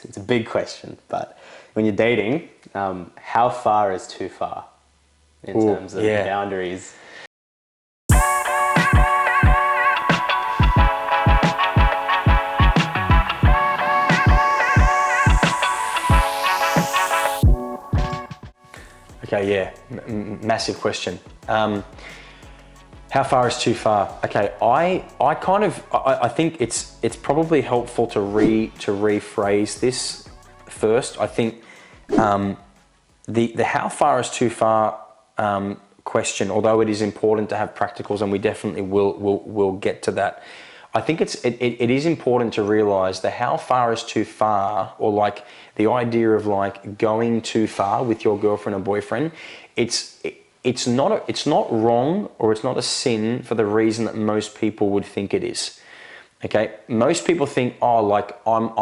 it's a big question, but when you're dating, how far is too far in terms of boundaries? Okay, yeah, massive question. How far is too far? Okay, I think it's probably helpful to rephrase this first. I think the how far is too far question, although it is important to have practicals, and we definitely will get to that. I think it is important to realize that how far is too far, or like the idea of like going too far with your girlfriend or boyfriend. It's not wrong, or it's not a sin for the reason that most people would think it is. Okay, most people think, oh, like I'm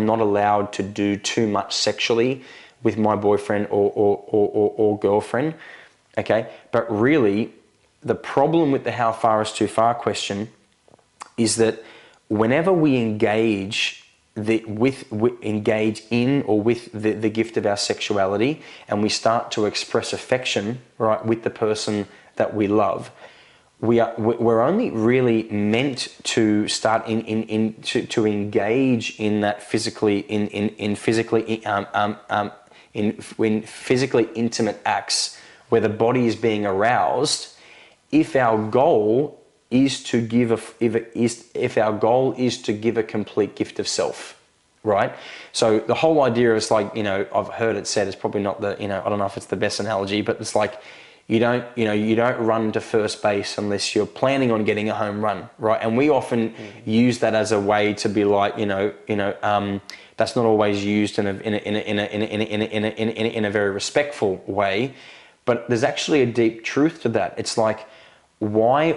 not allowed to do too much sexually with my boyfriend or girlfriend. Okay, but really, the problem with the how far is too far question is that whenever we engage in or with the gift of our sexuality, and we start to express affection, right, with the person that we love, we're only really meant to start to engage in that physically intimate acts where the body is being aroused if our goal is to give a complete gift of self, right? So the whole idea is like, I've heard it said, it's probably not I don't know if it's the best analogy, but it's like you don't run to first base unless you're planning on getting a home run, right? And we often use that as a way to be like, that's not always used in a very respectful way, but there's actually a deep truth to that. It's like, why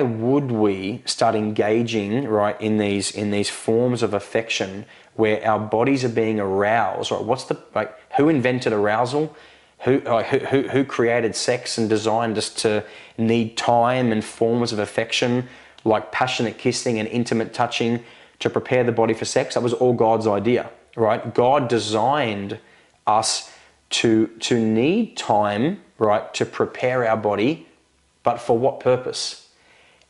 would we start engaging, right, in these forms of affection where our bodies are being aroused, right? Who invented arousal? Who created sex and designed us to need time and forms of affection like passionate kissing and intimate touching to prepare the body for sex? That was all God's idea, right? God designed us to need time, right, to prepare our body. But for what purpose?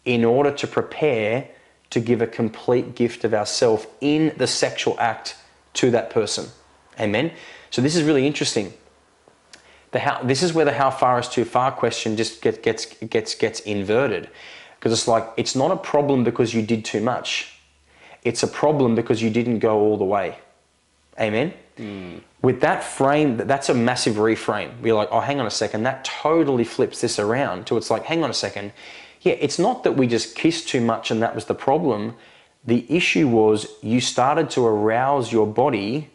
In order to prepare to give a complete gift of ourselves in the sexual act to that person. Amen? So this is really interesting. This is where the how far is too far question just gets inverted. Because it's like, it's not a problem because you did too much. It's a problem because you didn't go all the way. Amen? With that frame, that's a massive reframe. We're like, oh, hang on a second, that totally flips this around to it's like, hang on a second. Yeah, it's not that we just kissed too much and that was the problem. The issue was you started to arouse your body,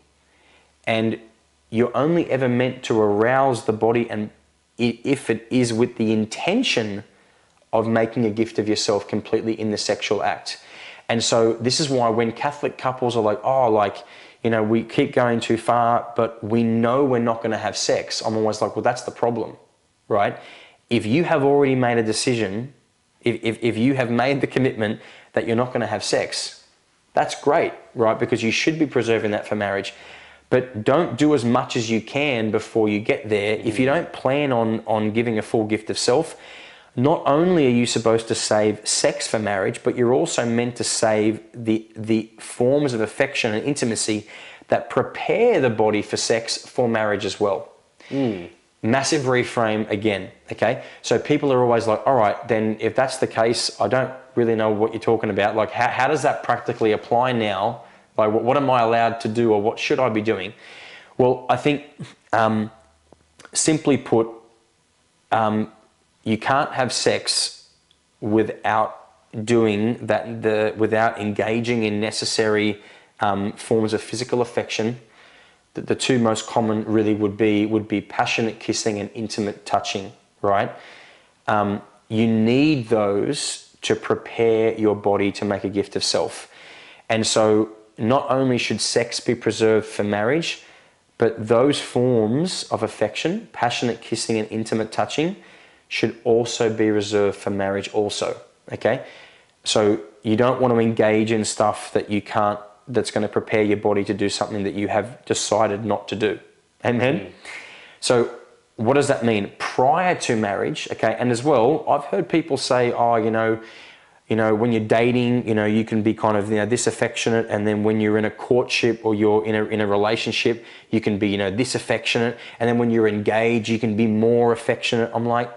and you're only ever meant to arouse the body and if it is with the intention of making a gift of yourself completely in the sexual act. And so this is why when Catholic couples are like, oh, like, we keep going too far, but we know we're not going to have sex. I'm always like, well, that's the problem, right? If you have already made a decision, if you have made the commitment that you're not going to have sex, that's great, right? Because you should be preserving that for marriage. But don't do as much as you can before you get there. If you don't plan on giving a full gift of self, not only are you supposed to save sex for marriage, but you're also meant to save the forms of affection and intimacy that prepare the body for sex for marriage as well. Massive reframe again, okay? So people are always like, all right, then if that's the case, I don't really know what you're talking about. Like, how does that practically apply now? Like, what am I allowed to do, or what should I be doing? Well, I think, simply put, you can't have sex without doing that, without engaging in necessary forms of physical affection. The two most common really would be passionate kissing and intimate touching, right? You need those to prepare your body to make a gift of self. And so not only should sex be preserved for marriage, but those forms of affection, passionate kissing and intimate touching, should also be reserved for marriage also, okay? So you don't want to engage in stuff that you can't that's going to prepare your body to do something that you have decided not to do. Amen? So what does that mean? Prior to marriage, okay, and as well, I've heard people say, oh, when you're dating, you can be kind of, this affectionate, and then when you're in a courtship or you're in a relationship, you can be, this affectionate, and then when you're engaged, you can be more affectionate. I'm like,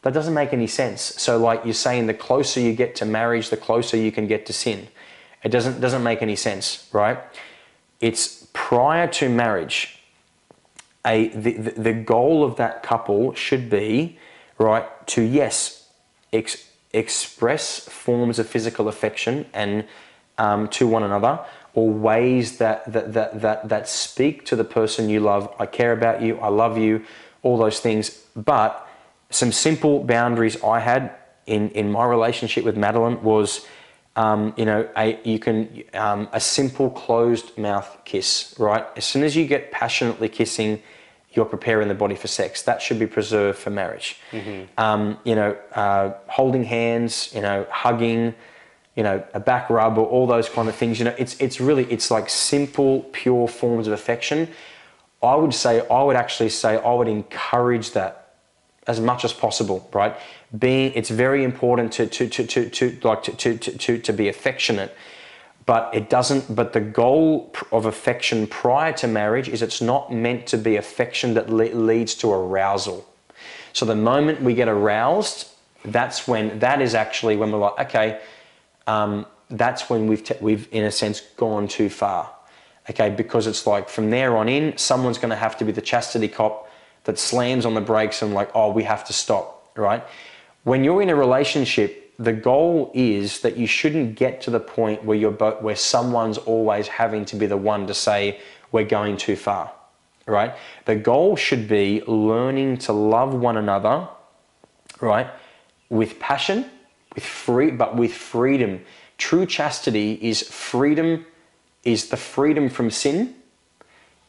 that doesn't make any sense. So like you're saying, the closer you get to marriage, the closer you can get to sin. It doesn't make any sense, right? It's prior to marriage. The goal of that couple should be, right, to express forms of physical affection and to one another, or ways that speak to the person you love. I care about you, I love you, all those things. But some simple boundaries I had in my relationship with Madeline was, a simple closed mouth kiss, right? As soon as you get passionately kissing, you're preparing the body for sex. That should be preserved for marriage. Holding hands, hugging, a back rub, or all those kind of things. It's like simple, pure forms of affection. I would encourage that as much as possible, right? It's very important to be affectionate, but the goal of affection prior to marriage is it's not meant to be affection that leads to arousal. So the moment we get aroused, that is actually when we're like, okay, that's when we've in a sense gone too far, okay? Because it's like from there on in, someone's going to have to be the chastity cop that slams on the brakes and like, oh, we have to stop, right? When you're in a relationship, the goal is that you shouldn't get to the point where someone's always having to be the one to say we're going too far, right? The goal should be learning to love one another, right? With passion, but with freedom. True chastity is freedom, is the freedom from sin,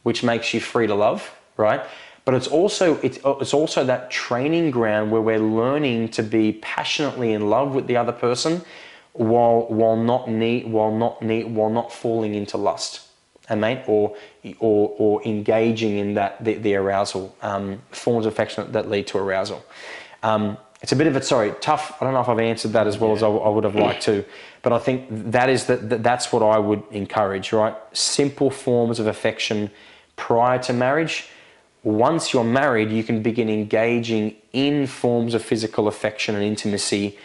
which makes you free to love, right? But it's also that training ground where we're learning to be passionately in love with the other person, while not falling into lust, amen, or engaging in the arousal, forms of affection that lead to arousal. It's a bit of tough. I don't know if I've answered that as well as I would have liked to, but I think that's what I would encourage, right? Simple forms of affection prior to marriage. Once you're married, you can begin engaging in forms of physical affection and intimacy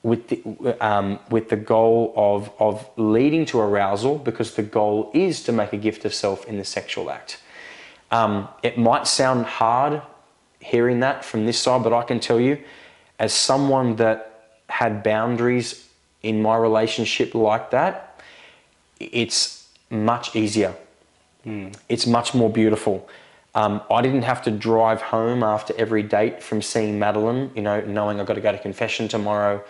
with the goal of leading to arousal, because the goal is to make a gift of self in the sexual act. It might sound hard hearing that from this side, but I can tell you, as someone that had boundaries in my relationship like that, it's much easier. It's much more beautiful. I didn't have to drive home after every date from seeing Madeline, knowing I've got to go to confession tomorrow,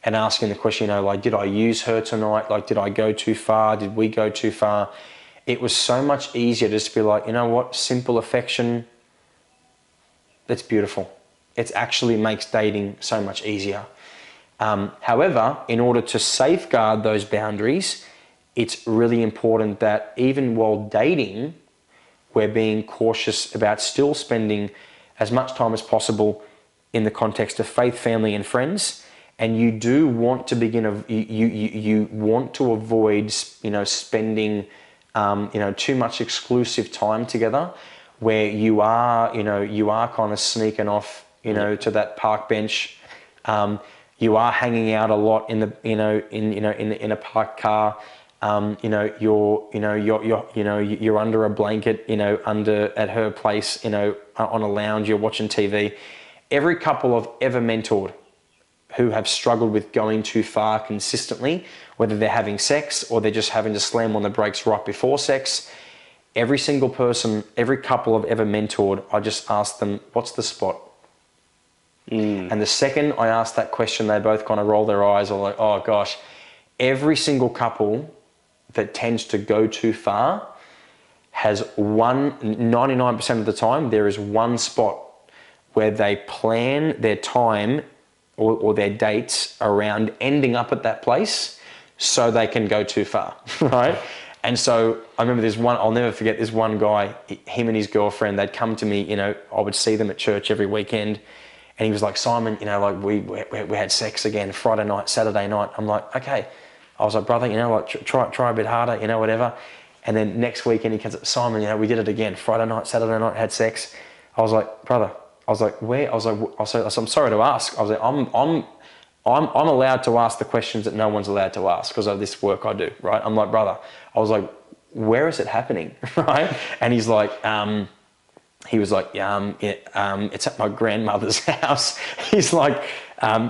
and asking the question, did I use her tonight? Like, did I go too far? Did we go too far? It was so much easier just to be like, simple affection, that's beautiful. It actually makes dating so much easier. However, in order to safeguard those boundaries, it's really important that even while dating, we're being cautious about still spending as much time as possible in the context of faith, family, and friends. And you do want to you want to avoid, spending, too much exclusive time together, where you are kind of sneaking off, to that park bench. You are hanging out a lot in a parked car. You're under a blanket, at her place, on a lounge, you're watching TV. Every couple I've ever mentored who have struggled with going too far consistently, whether they're having sex or they're just having to slam on the brakes right before sex, every single person, every couple I've ever mentored, I just ask them, what's the spot? And the second I ask that question, they both kind of roll their eyes or like, oh gosh. Every single couple that tends to go too far has 99% of the time, there is one spot where they plan their time or their dates around ending up at that place so they can go too far, right? And so I remember I'll never forget this one guy, him and his girlfriend, they'd come to me, you know, I would see them at church every weekend. And he was like, Simon, you know, like we had sex again Friday night, Saturday night. I'm like, okay. I was like, brother, you know, like try a bit harder, you know, whatever. And then next weekend he comes up, Simon, you know, we did it again. Friday night, Saturday night, had sex. I was like, brother, I was like, where? I was like, I'm sorry to ask. I was like, I'm allowed to ask the questions that no one's allowed to ask because of this work I do, right? I'm like, brother, I was like, where is it happening, right? And he's like, he was like, it's at my grandmother's house. He's like,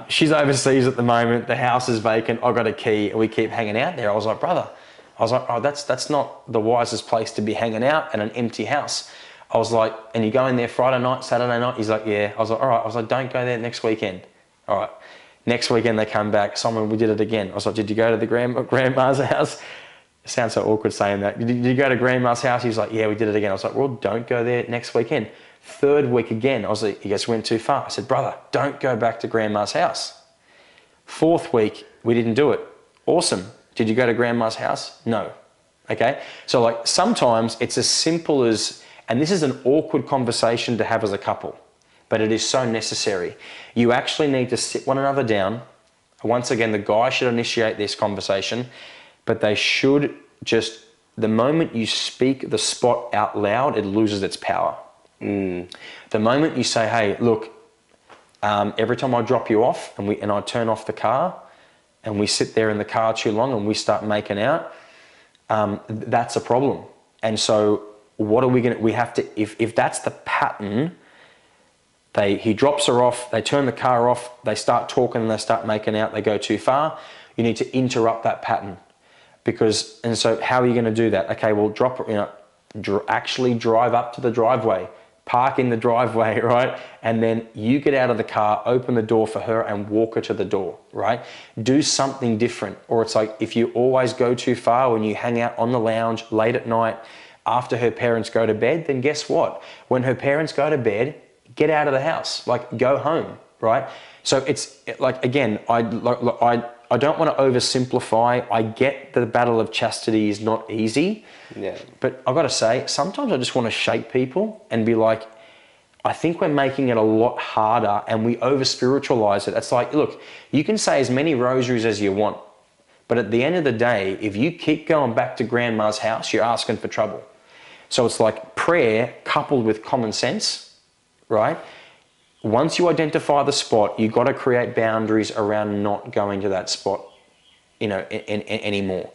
she's overseas at the moment. The house is vacant. I got a key, and we keep hanging out there. I was like, brother, oh, that's not the wisest place to be hanging out in an empty house. I was like, and you go in there Friday night, Saturday night? He's like, yeah. I was like, all right. I was like, don't go there next weekend. All right. Next weekend they come back. Simon, we did it again. I was like, did you go to the grandma's house? It sounds so awkward saying that. Did you go to grandma's house? He was like, yeah, we did it again. I was like, well, don't go there next weekend. Third week again. I was like, you guys went too far. I said, brother, don't go back to grandma's house. Fourth week, we didn't do it. Awesome. Did you go to grandma's house? No. Okay. So like sometimes it's as simple as, and this is an awkward conversation to have as a couple, but it is so necessary. You actually need to sit one another down. Once again, the guy should initiate this conversation, but they should just, the moment you speak the spot out loud, it loses its power. The moment you say, hey, look, every time I drop you off and I turn off the car and we sit there in the car too long and we start making out, that's a problem. And so what are we have to, if that's the pattern, he drops her off, they turn the car off, they start talking and they start making out, they go too far, you need to interrupt that pattern. And so how are you going to do that? Okay, well, actually drive up to the driveway, park in the driveway, right? And then you get out of the car, open the door for her and walk her to the door, right? Do something different. Or it's like if you always go too far when you hang out on the lounge late at night after her parents go to bed, then guess what? When her parents go to bed, get out of the house, like go home, right? So it's like, again, I don't want to oversimplify. I get the battle of chastity is not easy. Yeah. But I've got to say, sometimes I just want to shake people and be like, I think we're making it a lot harder and we over-spiritualize it. It's like, look, you can say as many rosaries as you want, but at the end of the day, if you keep going back to grandma's house, you're asking for trouble. So it's like prayer coupled with common sense, right? Once you identify the spot, you've got to create boundaries around not going to that spot, you know, anymore.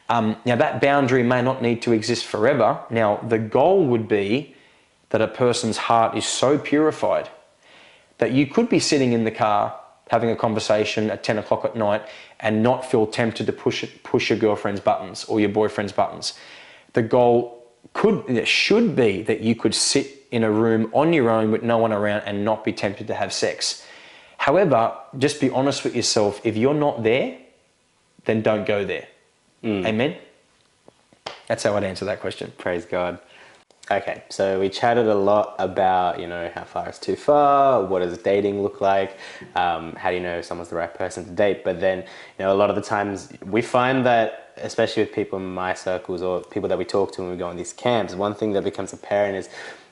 Now that boundary may not need to exist forever. Now the goal would be that a person's heart is so purified that you could be sitting in the car having a conversation at 10 o'clock at night and not feel tempted to push your girlfriend's buttons or your boyfriend's buttons. The goal should be that you could sit in a room on your own with no one around and not be tempted to have sex. However, just be honest with yourself. If you're not there, then don't go there. Amen? That's how I'd answer that question. Praise God. Okay, so we chatted a lot about, you know, how far is too far, what does dating look like, how do you know if someone's the right person to date, but then, you know, a lot of the times we find that, especially with people in my circles or people that we talk to when we go on these camps, one thing that becomes apparent is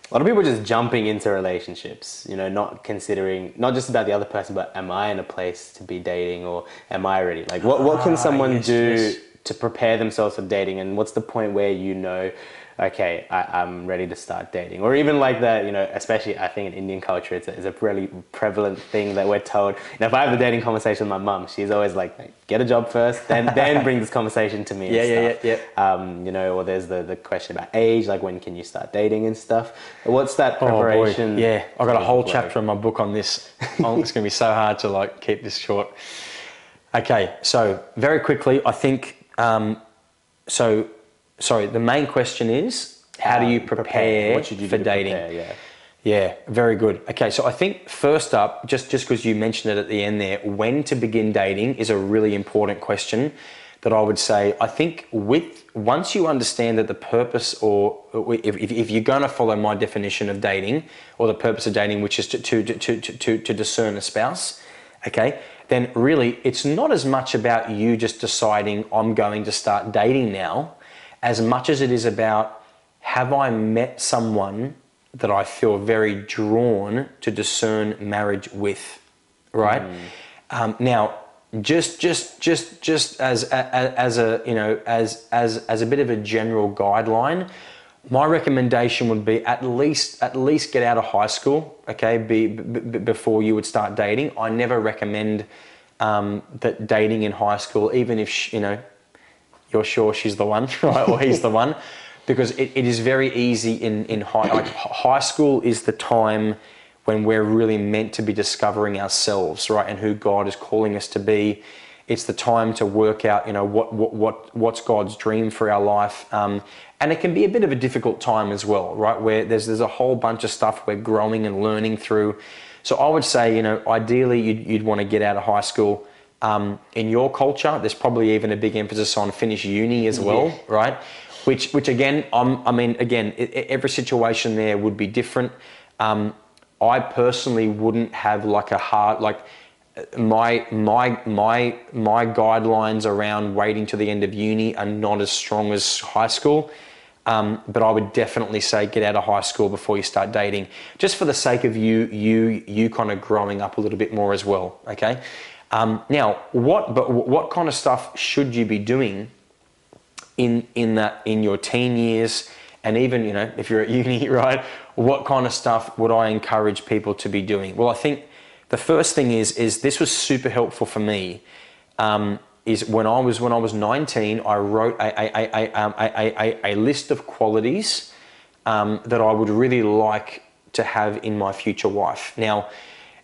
a lot of people are just jumping into relationships, you know, not considering, not just about the other person, but am I in a place to be dating or am I ready? Like what can someone do to prepare themselves for dating, and what's the point where you know, okay, I'm ready to start dating? Or even like that, you know, especially I think in Indian culture, it's a really prevalent thing that we're told. You know, if I have a dating conversation with my mum, she's always like, get a job first, then bring this conversation to me and stuff. You know, or there's the question about age, like when can you start dating and stuff. What's that preparation? Oh boy. Yeah, I've got a whole chapter in my book on this. It's going to be so hard to like keep this short. Okay, so very quickly, I think, the main question is, how do you prepare what should you for do dating? Prepare, Yeah, very good. Okay, so I think first up, just because you mentioned it at the end there, when to begin dating is a really important question that I would say, I think once you understand that the purpose, or if you're going to follow my definition of dating, or the purpose of dating, which is to discern a spouse, okay, then really it's not as much about you just deciding I'm going to start dating now, as much as it is about, have I met someone that I feel very drawn to discern marriage with, right? Now, just as a, you know, as a bit of a general guideline, my recommendation would be at least get out of high school, okay, before you would start dating. I never recommend that dating in high school, even if you know you're sure she's the one, right, or he's the one, because it is very easy in high school is the time when we're really meant to be discovering ourselves, right, and who God is calling us to be. It's the time to work out, you know, what's God's dream for our life, and it can be a bit of a difficult time as well, right, where there's a whole bunch of stuff we're growing and learning through. So I would say, you know, ideally you'd want to get out of high school. In your culture, there's probably even a big emphasis on finish uni as well, right? Which again, every situation there would be different. I personally wouldn't have like a hard, like my guidelines around waiting to the end of uni are not as strong as high school. But I would definitely say get out of high school before you start dating, just for the sake of you kind of growing up a little bit more as well. Okay. Now, what kind of stuff should you be doing in your teen years, and even, you know, if you're at uni, right? What kind of stuff would I encourage people to be doing? Well, I think the first thing is this was super helpful for me. Is when I was 19, I wrote a list of qualities that I would really like to have in my future wife. Now,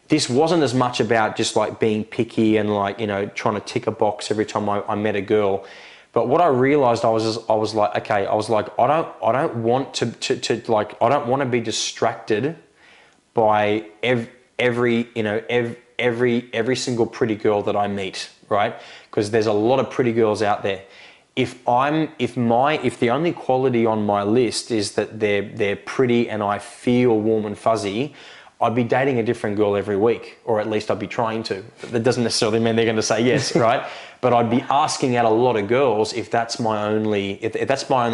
this wasn't as much about just like being picky and like, you know, trying to tick a box every time I met a girl. But what I realized, I was like, okay, I don't want to be distracted by every single pretty girl that I meet, right? Because there's a lot of pretty girls out there. If the only quality on my list is that they're pretty and I feel warm and fuzzy, I'd be dating a different girl every week, or at least I'd be trying to. That doesn't necessarily mean they're going to say yes, right? But I'd be asking out a lot of girls if that's my only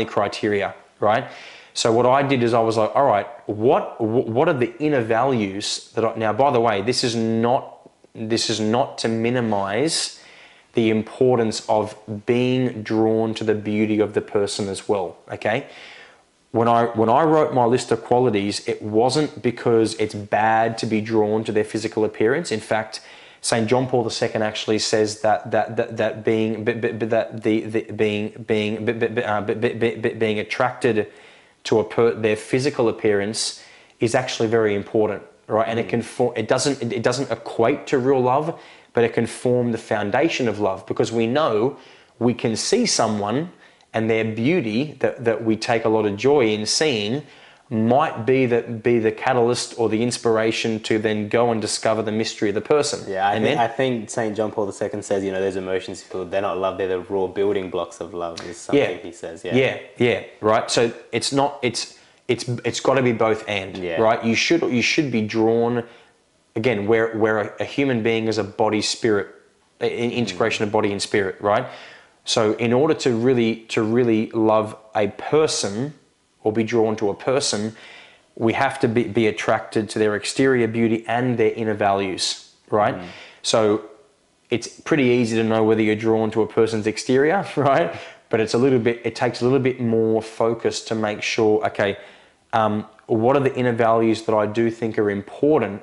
criteria, right? So what I did is I was like, all right, what are the inner values that now, by the way, this is not to minimize the importance of being drawn to the beauty of the person as well, okay? When I wrote my list of qualities, it wasn't because it's bad to be drawn to their physical appearance. In fact, St. John Paul II actually says that being attracted to their physical appearance is actually very important, right? And it doesn't equate to real love, but it can form the foundation of love, because we know we can see someone and their beauty that we take a lot of joy in seeing might be the catalyst or the inspiration to then go and discover the mystery of the person. Yeah, I think St. John Paul II says, you know, those emotions, they're not love, they're the raw building blocks of love, is something he says. Yeah, right. So it's got to be both and, right? You should be drawn, again, where a human being is a body spirit, integration of body and spirit, right? So in order to really love a person or be drawn to a person, we have to be attracted to their exterior beauty and their inner values, right? So it's pretty easy to know whether you're drawn to a person's exterior, right? But it takes a little bit more focus to make sure, okay, what are the inner values that I do think are important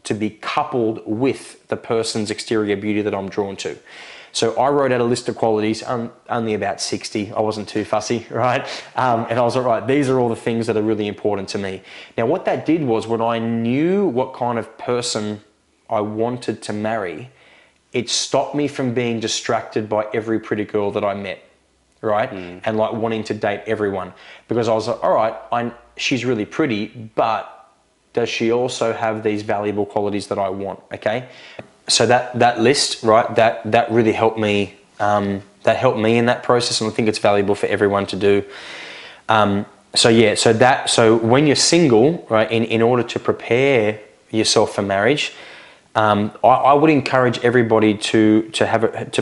to be coupled with the person's exterior beauty that I'm drawn to? So I wrote out a list of qualities, only about 60. I wasn't too fussy, right? And I was like, right, these are all the things that are really important to me. Now, what that did was, when I knew what kind of person I wanted to marry, it stopped me from being distracted by every pretty girl that I met, right? And like wanting to date everyone. Because I was like, all right, she's really pretty, but does she also have these valuable qualities that I want, okay? So that list, right, that really helped me. That helped me in that process, and I think it's valuable for everyone to do. So when you're single, right, in order to prepare yourself for marriage, I would encourage everybody to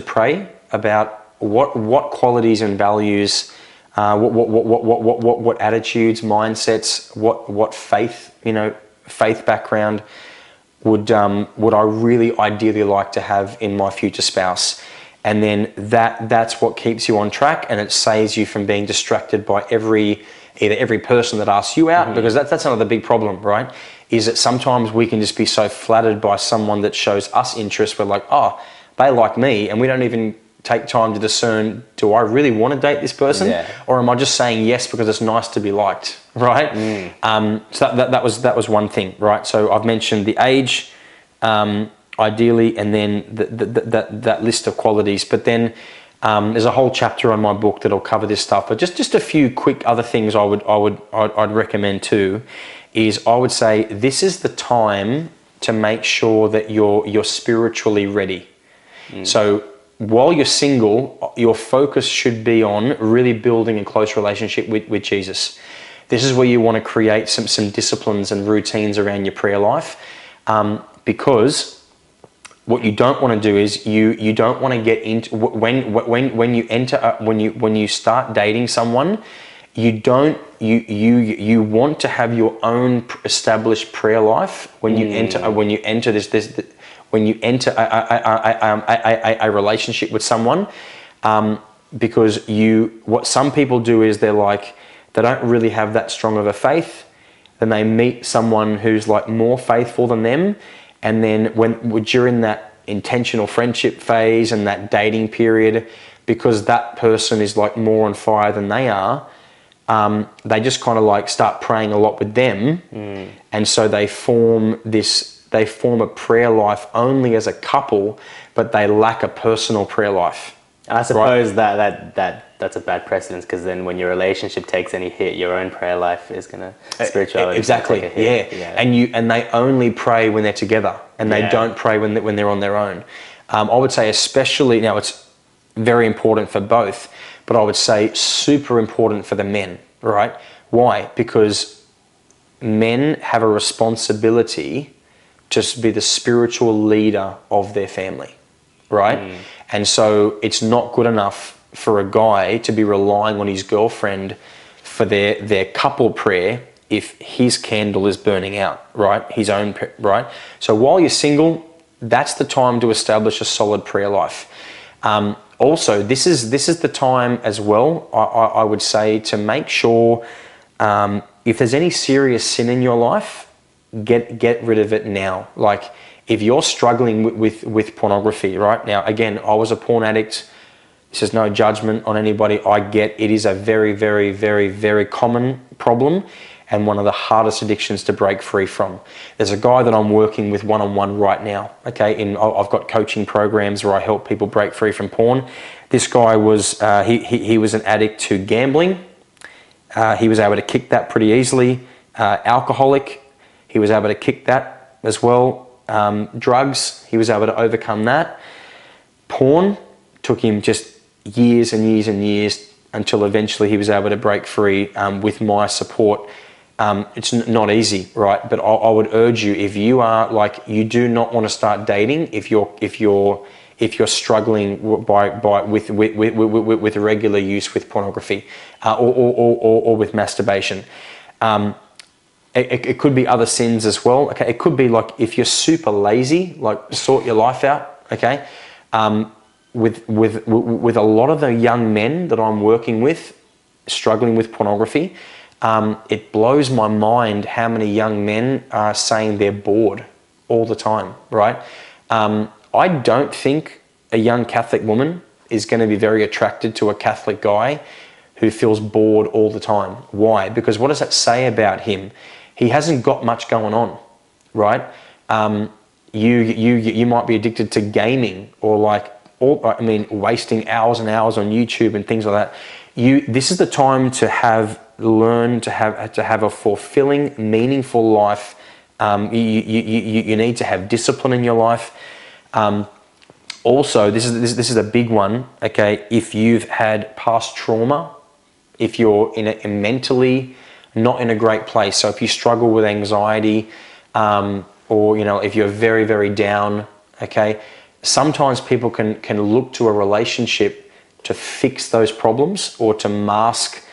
pray about what qualities and values what attitudes, mindsets, what faith, faith background would I really ideally like to have in my future spouse? And then that's what keeps you on track, and it saves you from being distracted by either every person that asks you out, because that's another big problem, right? Is that sometimes we can just be so flattered by someone that shows us interest. We're like, oh, they like me, and we don't even take time to discern, do I really want to date this person? Yeah. Or am I just saying yes because it's nice to be liked, right? So that was one thing, right? So I've mentioned the age, ideally, and then that list of qualities. But then there's a whole chapter on my book that'll cover this stuff. But just a few quick other things I'd recommend too, is I would say this is the time to make sure that you're spiritually ready. So while you're single, your focus should be on really building a close relationship with Jesus. This is where you want to create some disciplines and routines around your prayer life, because what you don't want to do is you don't want to get into when you start dating someone, you want to have your own established prayer life when you enter a relationship with someone, because what some people do is they don't really have that strong of a faith. Then they meet someone who's like more faithful than them, and then during that intentional friendship phase and that dating period, because that person is like more on fire than they are, they just kind of like start praying a lot with them, and so they form a prayer life only as a couple, but they lack a personal prayer life. I suppose that's a bad precedent, because then when your relationship takes any hit, your own prayer life is gonna spirituality exactly take a hit. yeah. And they only pray when they're together, and they don't pray when they're on their own. I would say especially now, it's very important for both, but I would say super important for the men, right? Why? Because men have a responsibility to be the spiritual leader of their family, right? And so it's not good enough for a guy to be relying on his girlfriend for their couple prayer if his candle is burning out, right? His own, right? So while you're single, that's the time to establish a solid prayer life. Also, this is the time as well, I would say, to make sure if there's any serious sin in your life, get rid of it now. Like if you're struggling with pornography right now, again, I was a porn addict. This is no judgment on anybody. I get it is a very, very, very, very common problem, and one of the hardest addictions to break free from. There's a guy that I'm working with one-on-one right now, okay? I've got coaching programs where I help people break free from porn. This guy was, he was an addict to gambling. He was able to kick that pretty easily. Alcoholic, he was able to kick that as well. Drugs, he was able to overcome that. Porn took him just years and years and years until eventually he was able to break free with my support. It's not easy, right? But I would urge you, if you are like, you do not want to start dating, if you're struggling with regular use with pornography or with masturbation. It could be other sins as well. Okay, it could be like if you're super lazy, like sort your life out. Okay, with a lot of the young men that I'm working with, struggling with pornography. It blows my mind how many young men are saying they're bored all the time, right? I don't think a young Catholic woman is going to be very attracted to a Catholic guy who feels bored all the time. Why? Because what does that say about him? He hasn't got much going on, right? You might be addicted to gaming or wasting hours and hours on YouTube and things like that. This is the time to learn to have a fulfilling, meaningful life. You need to have discipline in your life. Also, this is a big one. Okay, if you've had past trauma, if you're mentally not in a great place, so if you struggle with anxiety, or if you're very, very down, okay, sometimes people can look to a relationship to fix those problems or to mask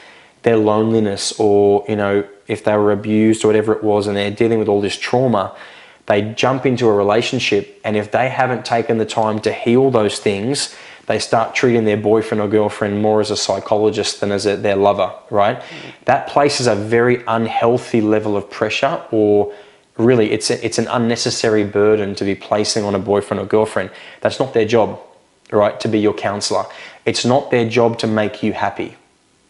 their loneliness, or, you know, if they were abused or whatever it was and they're dealing with all this trauma, they jump into a relationship, and if they haven't taken the time to heal those things, they start treating their boyfriend or girlfriend more as a psychologist than as their lover, right? That places a very unhealthy level of pressure, or really it's an unnecessary burden to be placing on a boyfriend or girlfriend. That's not their job, right, to be your counselor. It's not their job to make you happy,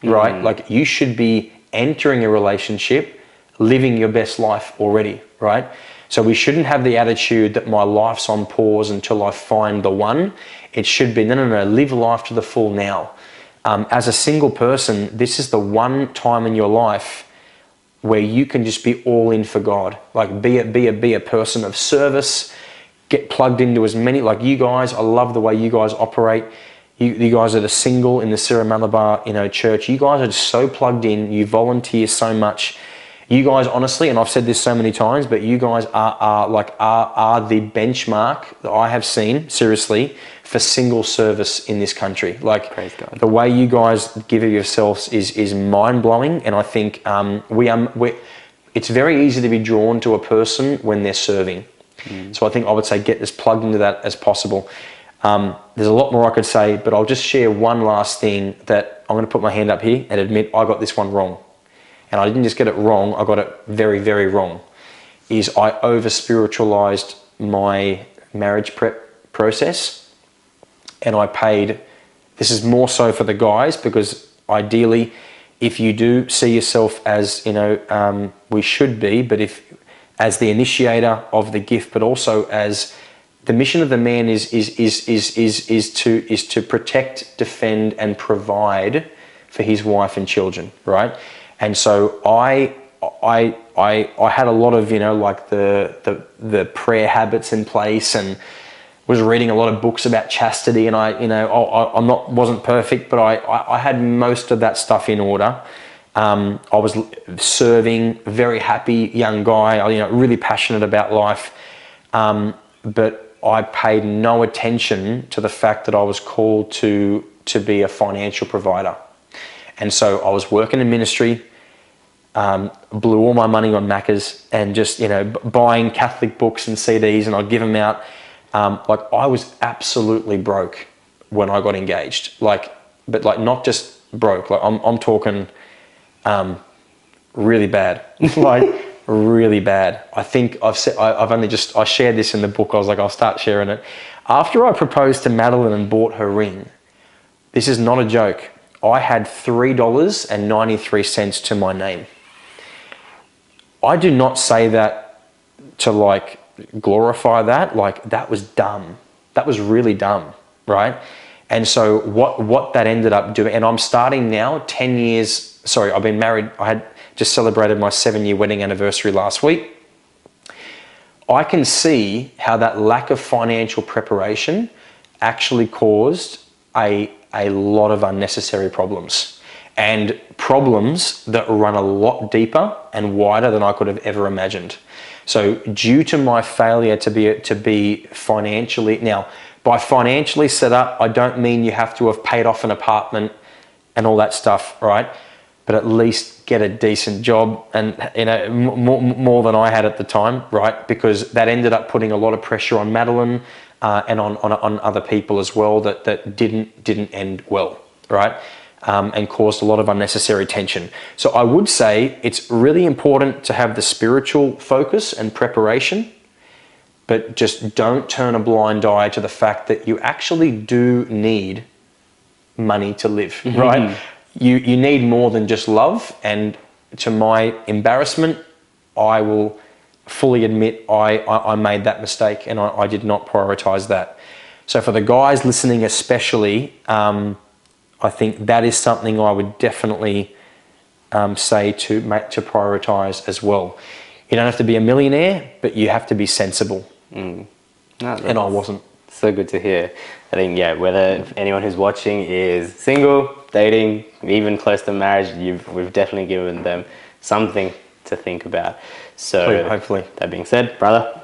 right? Like, you should be entering a relationship living your best life already, right? So we shouldn't have the attitude that my life's on pause until I find the one. It should be, no, live life to the full now. As a single person, this is the one time in your life where you can just be all in for God. Like, be a person of service, get plugged into as many, like you guys, I love the way you guys operate. You guys that are single in the Sierra Malabar, you know, church, you guys are just so plugged in, you volunteer so much. You guys, honestly, and I've said this so many times, but you guys are the benchmark that I have seen, seriously, for single service in this country. Like, praise God. The way you guys give of yourselves is mind blowing, and I think it's very easy to be drawn to a person when they're serving. So I think I would say get as plugged into that as possible. There's a lot more I could say, but I'll just share one last thing that I'm going to put my hand up here and admit I got this one wrong. And I didn't just get it wrong, I got it very, very wrong, is I over-spiritualized my marriage prep process, and I paid, this is more so for the guys, because ideally, if you do see yourself as, you know, we should be, but if, as the initiator of the gift, but also as the mission of the man is to protect, defend, and provide for his wife and children, right? And so I had a lot of, you know, like the prayer habits in place, and was reading a lot of books about chastity, and I wasn't perfect, but I had most of that stuff in order. I was serving, very happy young guy, you know, really passionate about life, but I paid no attention to the fact that I was called to be a financial provider. And so I was working in ministry, blew all my money on Maccas, and just, you know, buying Catholic books and CDs, and I'd give them out. Like, I was absolutely broke when I got engaged. Like, but like, not just broke. Like, I'm talking really bad. Like, really bad. I think I shared this in the book. I was like, I'll start sharing it. After I proposed to Madeline and bought her ring, this is not a joke, I had $3.93 to my name. I do not say that to like glorify that. Like, that was dumb. That was really dumb, right? And so what that ended up doing, and I'm starting now 10 years, sorry, I've been married. I had just celebrated my 7-year wedding anniversary last week. I can see how that lack of financial preparation actually caused a lot of unnecessary problems, and problems that run a lot deeper and wider than I could have ever imagined. So due to my failure to be financially, now by financially set up, I don't mean you have to have paid off an apartment and all that stuff, right? But at least get a decent job, and, you know, more than I had at the time, right? Because that ended up putting a lot of pressure on Madeline and on other people as well that didn't end well, right? And caused a lot of unnecessary tension. So I would say it's really important to have the spiritual focus and preparation, but just don't turn a blind eye to the fact that you actually do need money to live, right? You need more than just love, and to my embarrassment, I will fully admit I made that mistake, and I did not prioritize that. So for the guys listening especially, I think that is something I would definitely say to prioritize as well. You don't have to be a millionaire, but you have to be sensible. And I wasn't. So good to hear. I think, yeah, whether anyone who's watching is single, dating, even close to marriage, we've definitely given them something to think about. So hopefully. That being said, brother,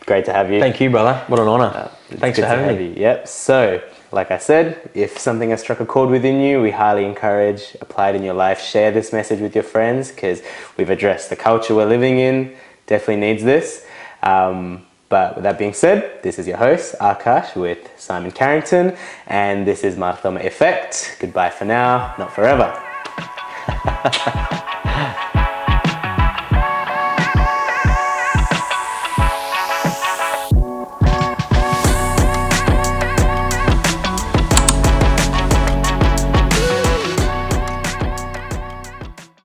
great to have you. Thank you, brother. What an honor. Thanks for having me. Yep. So like I said, if something has struck a chord within you, we highly encourage, apply it in your life, share this message with your friends, because we've addressed the culture we're living in, definitely needs this. But with that being said, this is your host, Akash, with Simon Carrington, and this is Marthoma Effect. Goodbye for now, not forever.